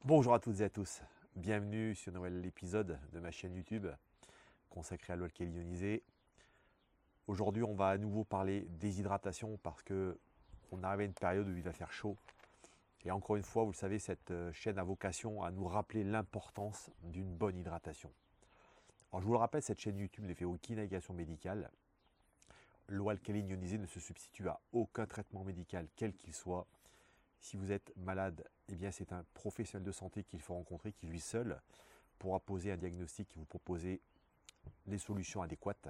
Bonjour à toutes et à tous, bienvenue sur un nouvel épisode de ma chaîne YouTube consacrée à l'eau alcaline ionisée. Aujourd'hui on va à nouveau parler déshydratation parce que on arrive à une période où il va faire chaud. Et encore une fois, vous le savez, cette chaîne a vocation à nous rappeler l'importance d'une bonne hydratation. Alors je vous le rappelle, cette chaîne YouTube ne fait aucune navigation médicale. L'eau alcaline ionisée ne se substitue à aucun traitement médical, quel qu'il soit. Si vous êtes malade, eh bien c'est un professionnel de santé qu'il faut rencontrer, qui lui seul pourra poser un diagnostic et vous proposer des solutions adéquates.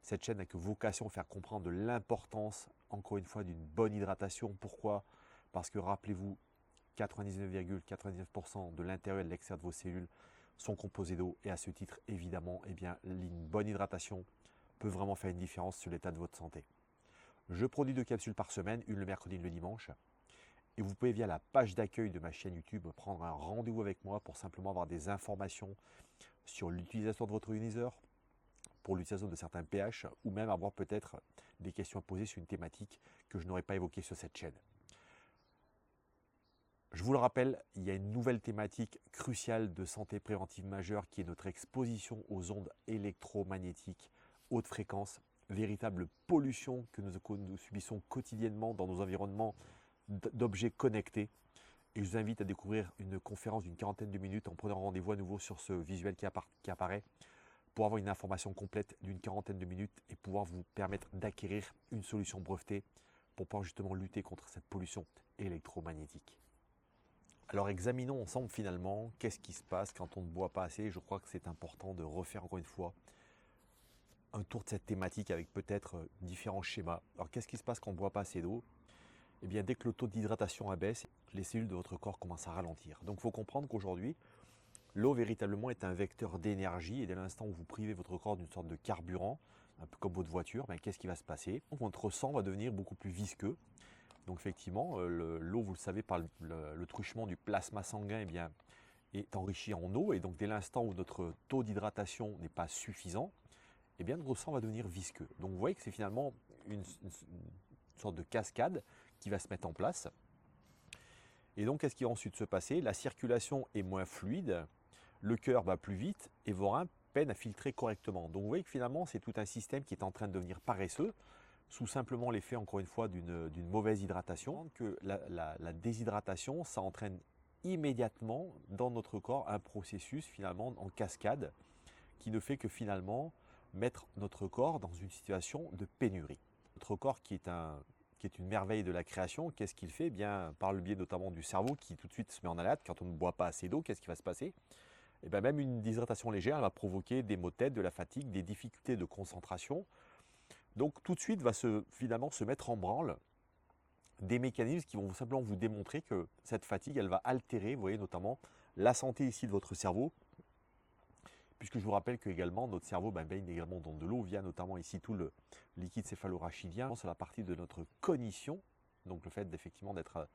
Cette chaîne n'a que vocation à faire comprendre de l'importance, encore une fois, d'une bonne hydratation. Pourquoi? Parce que rappelez-vous, 99,99% de l'intérieur et de l'extérieur de vos cellules sont composés d'eau. Et à ce titre, évidemment, eh bien, une bonne hydratation peut vraiment faire une différence sur l'état de votre santé. Je produis 2 capsules par semaine, une le mercredi et une le dimanche. Et vous pouvez via la page d'accueil de ma chaîne YouTube prendre un rendez-vous avec moi pour simplement avoir des informations sur l'utilisation de votre ioniseur, pour l'utilisation de certains pH ou même avoir peut-être des questions à poser sur une thématique que je n'aurais pas évoquée sur cette chaîne. Je vous le rappelle, il y a une nouvelle thématique cruciale de santé préventive majeure qui est notre exposition aux ondes électromagnétiques haute fréquence, véritable pollution que nous subissons quotidiennement dans nos environnements d'objets connectés. Et je vous invite à découvrir une conférence d'une quarantaine de minutes en prenant rendez-vous à nouveau sur ce visuel qui apparaît pour avoir une information complète d'une quarantaine de minutes et pouvoir vous permettre d'acquérir une solution brevetée pour pouvoir justement lutter contre cette pollution électromagnétique. Alors examinons ensemble finalement qu'est-ce qui se passe quand on ne boit pas assez. Je crois que c'est important de refaire encore une fois un tour de cette thématique avec peut-être différents schémas. Alors qu'est-ce qui se passe quand on ne boit pas assez d'eau? Eh bien, dès que le taux d'hydratation abaisse, les cellules de votre corps commencent à ralentir. Donc, il faut comprendre qu'aujourd'hui, l'eau véritablement est un vecteur d'énergie. Et dès l'instant où vous privez votre corps d'une sorte de carburant, un peu comme votre voiture, ben, qu'est-ce qui va se passer? Votre sang va devenir beaucoup plus visqueux. Donc, effectivement, l'eau, vous le savez, par le truchement du plasma sanguin, eh bien, est enrichi en eau. Et donc, dès l'instant où notre taux d'hydratation n'est pas suffisant, eh bien, notre sang va devenir visqueux. Donc, vous voyez que c'est finalement une sorte de cascade qui va se mettre en place. Et donc, qu'est-ce qui va ensuite se passer? La circulation est moins fluide, le cœur va plus vite et vos reins peinent à filtrer correctement. Donc, vous voyez que finalement, c'est tout un système qui est en train de devenir paresseux, sous simplement l'effet, encore une fois, d'une mauvaise hydratation. Que la déshydratation, ça entraîne immédiatement dans notre corps un processus finalement en cascade qui ne fait que finalement mettre notre corps dans une situation de pénurie. Notre corps qui est une merveille de la création, qu'est-ce qu'il fait? Eh bien, par le biais notamment du cerveau qui tout de suite se met en alerte. Quand on ne boit pas assez d'eau, qu'est-ce qui va se passer? Eh bien, même une déshydratation légère elle va provoquer des maux de tête, de la fatigue, des difficultés de concentration. Donc tout de suite va finalement se mettre en branle des mécanismes qui vont simplement vous démontrer que cette fatigue, elle va altérer, vous voyez, notamment la santé ici de votre cerveau, puisque je vous rappelle que également notre cerveau baigne également dans de l'eau via notamment ici tout le liquide céphalorachidien. C'est la partie de notre cognition, donc le fait d'effectivement d'être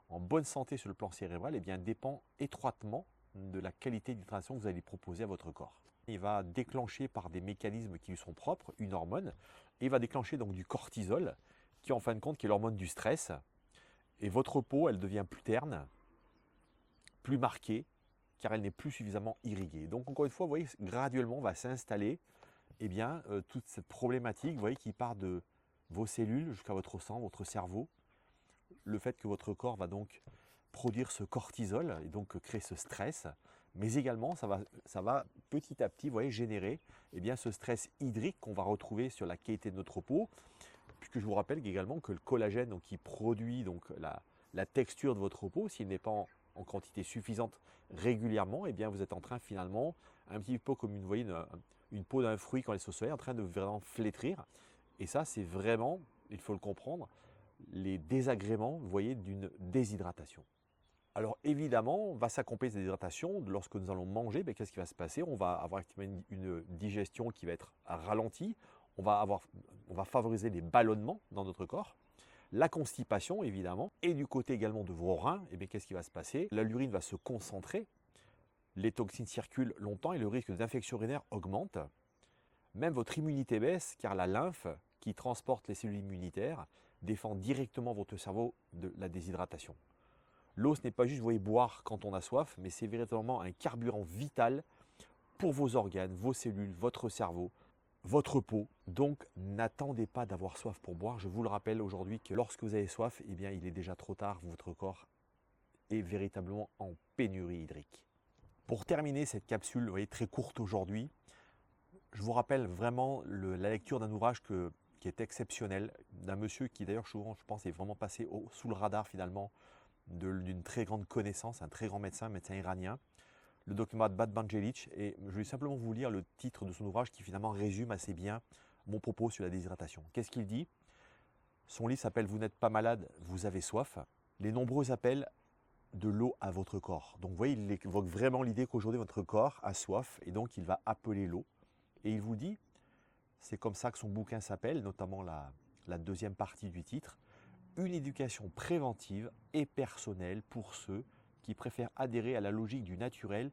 en bonne santé sur le plan cérébral, eh bien, dépend étroitement de la qualité d'hydratation que vous allez proposer à votre corps. Il va déclencher par des mécanismes qui lui sont propres une hormone, et il va déclencher donc du cortisol, qui en fin de compte qui est l'hormone du stress. Et votre peau, elle devient plus terne, plus marquée, car elle n'est plus suffisamment irriguée. Donc encore une fois, vous voyez, graduellement va s'installer eh bien, toute cette problématique, vous voyez, qui part de vos cellules jusqu'à votre sang, votre cerveau. Le fait que votre corps va donc produire ce cortisol et donc créer ce stress, mais également ça va petit à petit, vous voyez, générer eh bien, ce stress hydrique qu'on va retrouver sur la qualité de notre peau, puisque je vous rappelle également que le collagène donc, qui produit donc, la texture de votre peau, s'il n'est pas en quantité suffisante régulièrement, eh bien, vous êtes en train finalement, un petit peu comme vous voyez, une peau d'un fruit quand elle est au soleil, en train de vraiment flétrir. Et ça, c'est vraiment, il faut le comprendre, les désagréments, vous voyez, d'une déshydratation. Alors évidemment, va s'accompagner cette déshydratation, lorsque nous allons manger, qu'est-ce qui va se passer? On va avoir une digestion qui va être ralentie, on va favoriser les ballonnements dans notre corps, la constipation évidemment, et du côté également de vos reins, qu'est-ce qui va se passer? L'urine va se concentrer, les toxines circulent longtemps et le risque d'infection urinaire augmente. Même votre immunité baisse car la lymphe qui transporte les cellules immunitaires défend directement votre cerveau de la déshydratation. L'eau, ce n'est pas juste, vous voyez, boire quand on a soif, mais c'est véritablement un carburant vital pour vos organes, vos cellules, votre cerveau, votre peau. Donc, n'attendez pas d'avoir soif pour boire. Je vous le rappelle aujourd'hui que lorsque vous avez soif, eh bien, il est déjà trop tard. Votre corps est véritablement en pénurie hydrique. Pour terminer cette capsule, vous voyez, très courte aujourd'hui, je vous rappelle vraiment la lecture d'un ouvrage qui est exceptionnel, d'un monsieur qui d'ailleurs souvent, je pense, est vraiment passé sous le radar finalement d'une très grande connaissance, un très grand médecin iranien, le docteur Batmangelic. Et je vais simplement vous lire le titre de son ouvrage qui finalement résume assez bien mon propos sur la déshydratation. Qu'est-ce qu'il dit? Son livre s'appelle « Vous n'êtes pas malade, vous avez soif ». Les nombreux appels de l'eau à votre corps. Donc vous voyez, il évoque vraiment l'idée qu'aujourd'hui votre corps a soif et donc il va appeler l'eau. Et il vous dit, c'est comme ça que son bouquin s'appelle, notamment la deuxième partie du titre, une éducation préventive et personnelle pour ceux qui préfèrent adhérer à la logique du naturel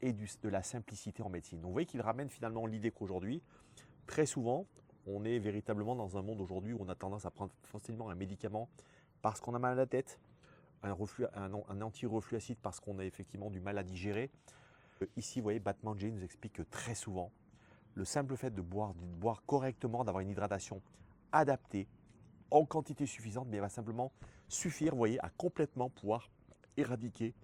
et de la simplicité en médecine. Donc vous voyez qu'il ramène finalement l'idée qu'aujourd'hui, très souvent, on est véritablement dans un monde aujourd'hui où on a tendance à prendre facilement un médicament parce qu'on a mal à la tête, un anti-reflux acide parce qu'on a effectivement du mal à digérer. Ici, vous voyez, Batmangelic nous explique que très souvent, le simple fait de boire correctement, d'avoir une hydratation adaptée, en quantité suffisante, mais va simplement suffire, vous voyez, à complètement pouvoir éradiquer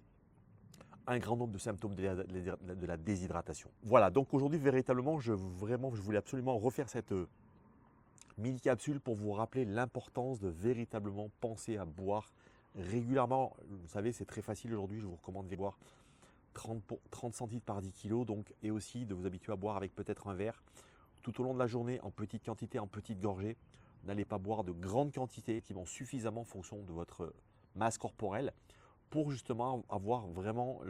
un grand nombre de symptômes de la déshydratation. Voilà, donc aujourd'hui, véritablement, je voulais absolument refaire cette mini-capsule pour vous rappeler l'importance de véritablement penser à boire régulièrement. Vous savez, c'est très facile aujourd'hui, je vous recommande de boire 30 centilitres par 10 kg, donc, et aussi de vous habituer à boire avec peut-être un verre tout au long de la journée, en petite quantité, en petite gorgée. N'allez pas boire de grandes quantités, qui vont suffisamment en fonction de votre masse corporelle, pour justement avoir vraiment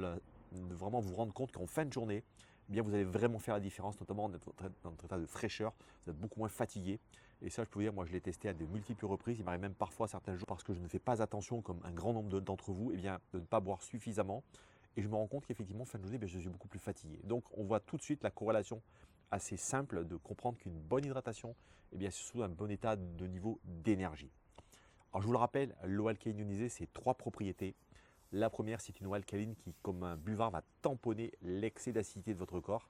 vous rendre compte qu'en fin de journée, eh bien, vous allez vraiment faire la différence, notamment dans votre état de fraîcheur. Vous êtes beaucoup moins fatigué. Et ça, je peux vous dire, moi, je l'ai testé à de multiples reprises. Il m'arrive même parfois certains jours, parce que je ne fais pas attention, comme un grand nombre d'entre vous, eh bien, de ne pas boire suffisamment. Et je me rends compte qu'effectivement, fin de journée, je suis beaucoup plus fatigué. Donc, on voit tout de suite la corrélation assez simple de comprendre qu'une bonne hydratation, eh bien, c'est sous un bon état de niveau d'énergie. Alors, je vous le rappelle, l'eau alcaline ionisée, c'est 3 propriétés. La première, c'est une eau alcaline qui, comme un buvard, va tamponner l'excès d'acidité de votre corps,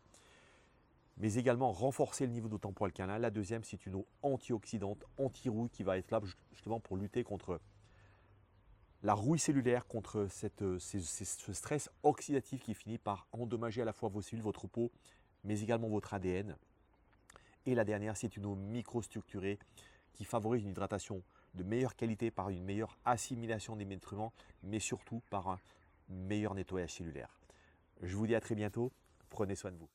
mais également renforcer le niveau de tampon alcalin. La deuxième, c'est une eau antioxydante, anti-rouille, qui va être là justement pour lutter contre la rouille cellulaire, contre ce stress oxydatif qui finit par endommager à la fois vos cellules, votre peau, mais également votre ADN. Et la dernière, c'est une eau microstructurée qui favorise une hydratation de meilleure qualité par une meilleure assimilation des nutriments, mais surtout par un meilleur nettoyage cellulaire. Je vous dis à très bientôt, prenez soin de vous.